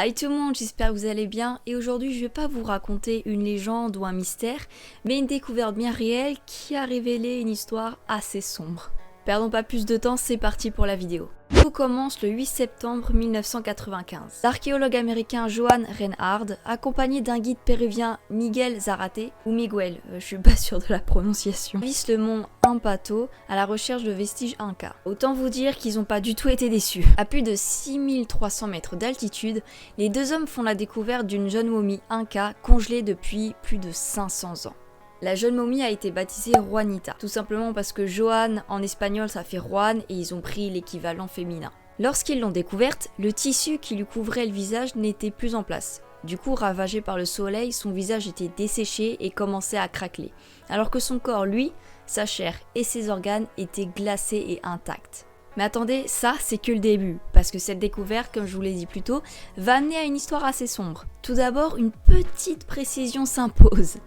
Hi tout le monde, j'espère que vous allez bien et aujourd'hui je vais pas vous raconter une légende ou un mystère, mais une découverte bien réelle qui a révélé une histoire assez sombre. Perdons pas plus de temps, c'est parti pour la vidéo. Tout commence le 8 septembre 1995. L'archéologue américain Johann Reinhardt, accompagné d'un guide péruvien Miguel Zarate, ou Miguel, je suis pas sûre de la prononciation, vise le mont Ampato à la recherche de vestiges incas. Autant vous dire qu'ils n'ont pas du tout été déçus. À plus de 6300 mètres d'altitude, les deux hommes font la découverte d'une jeune momie inca congelée depuis plus de 500 ans. La jeune momie a été baptisée Juanita, tout simplement parce que Johan en espagnol ça fait Juan et ils ont pris l'équivalent féminin. Lorsqu'ils l'ont découverte, le tissu qui lui couvrait le visage n'était plus en place. Du coup, ravagé par le soleil, son visage était desséché et commençait à craqueler, alors que son corps, lui, sa chair et ses organes étaient glacés et intacts. Mais attendez, ça c'est que le début, parce que cette découverte, comme je vous l'ai dit plus tôt, va amener à une histoire assez sombre. Tout d'abord, une petite précision s'impose.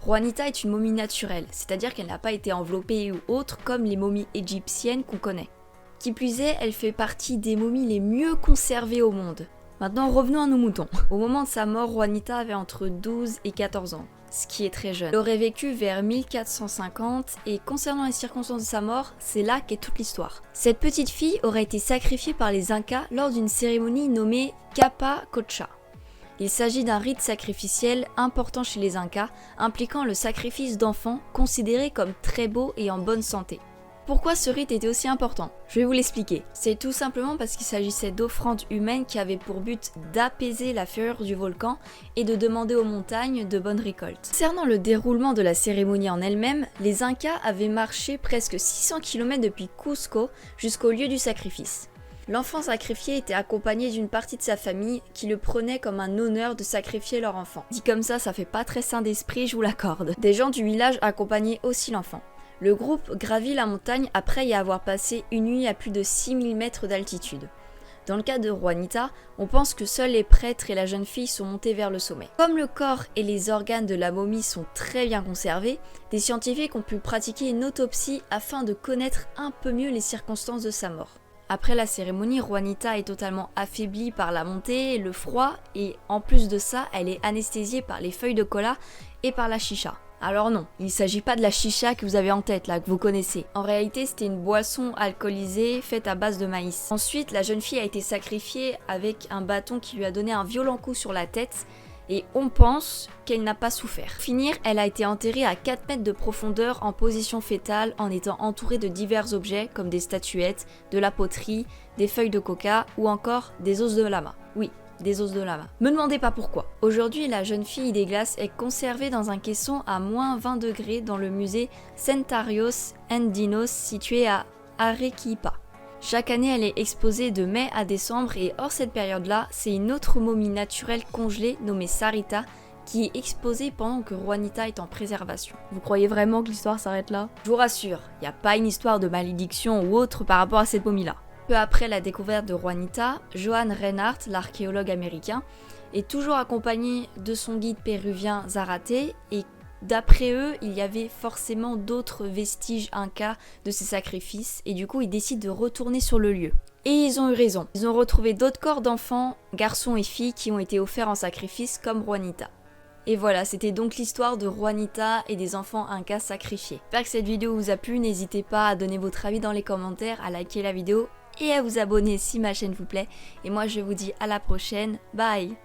Juanita est une momie naturelle, c'est-à-dire qu'elle n'a pas été enveloppée ou autre comme les momies égyptiennes qu'on connaît. Qui plus est, elle fait partie des momies les mieux conservées au monde. Maintenant revenons à nos moutons. Au moment de sa mort, Juanita avait entre 12 et 14 ans, ce qui est très jeune. Elle aurait vécu vers 1450 et concernant les circonstances de sa mort, c'est là qu'est toute l'histoire. Cette petite fille aurait été sacrifiée par les Incas lors d'une cérémonie nommée Capa Cocha. Il s'agit d'un rite sacrificiel important chez les Incas, impliquant le sacrifice d'enfants considérés comme très beaux et en bonne santé. Pourquoi ce rite était aussi important? Je vais vous l'expliquer. C'est tout simplement parce qu'il s'agissait d'offrandes humaines qui avaient pour but d'apaiser la fureur du volcan et de demander aux montagnes de bonnes récoltes. Concernant le déroulement de la cérémonie en elle-même, les Incas avaient marché presque 600 km depuis Cusco jusqu'au lieu du sacrifice. L'enfant sacrifié était accompagné d'une partie de sa famille qui le prenait comme un honneur de sacrifier leur enfant. Dit comme ça fait pas très sain d'esprit, je vous l'accorde. Des gens du village accompagnaient aussi l'enfant. Le groupe gravit la montagne après y avoir passé une nuit à plus de 6000 mètres d'altitude. Dans le cas de Juanita, on pense que seuls les prêtres et la jeune fille sont montés vers le sommet. Comme le corps et les organes de la momie sont très bien conservés, des scientifiques ont pu pratiquer une autopsie afin de connaître un peu mieux les circonstances de sa mort. Après la cérémonie, Juanita est totalement affaiblie par la montée, le froid et en plus de ça, elle est anesthésiée par les feuilles de cola et par la chicha. Alors non, il ne s'agit pas de la chicha que vous avez en tête là, que vous connaissez. En réalité, c'était une boisson alcoolisée faite à base de maïs. Ensuite, la jeune fille a été sacrifiée avec un bâton qui lui a donné un violent coup sur la tête et on pense qu'elle n'a pas souffert. Pour finir, elle a été enterrée à 4 mètres de profondeur en position fétale en étant entourée de divers objets comme des statuettes, de la poterie, des feuilles de coca ou encore des os de lama. Oui, des os de lama. Me demandez pas pourquoi. Aujourd'hui, la jeune fille des glaces est conservée dans un caisson à moins 20 degrés dans le musée Centarios Andinos situé à Arequipa. Chaque année, elle est exposée de mai à décembre et hors cette période-là, c'est une autre momie naturelle congelée nommée Sarita qui est exposée pendant que Juanita est en préservation. Vous croyez vraiment que l'histoire s'arrête là? Je vous rassure, il n'y a pas une histoire de malédiction ou autre par rapport à cette momie-là. Peu après la découverte de Juanita, Johann Reinhardt, l'archéologue américain, est toujours accompagné de son guide péruvien Zarate et d'après eux, il y avait forcément d'autres vestiges incas de ces sacrifices et du coup ils décident de retourner sur le lieu. Et ils ont eu raison. Ils ont retrouvé d'autres corps d'enfants, garçons et filles qui ont été offerts en sacrifice comme Juanita. Et voilà, c'était donc l'histoire de Juanita et des enfants incas sacrifiés. J'espère que cette vidéo vous a plu, n'hésitez pas à donner votre avis dans les commentaires, à liker la vidéo et à vous abonner si ma chaîne vous plaît. Et moi je vous dis à la prochaine, bye!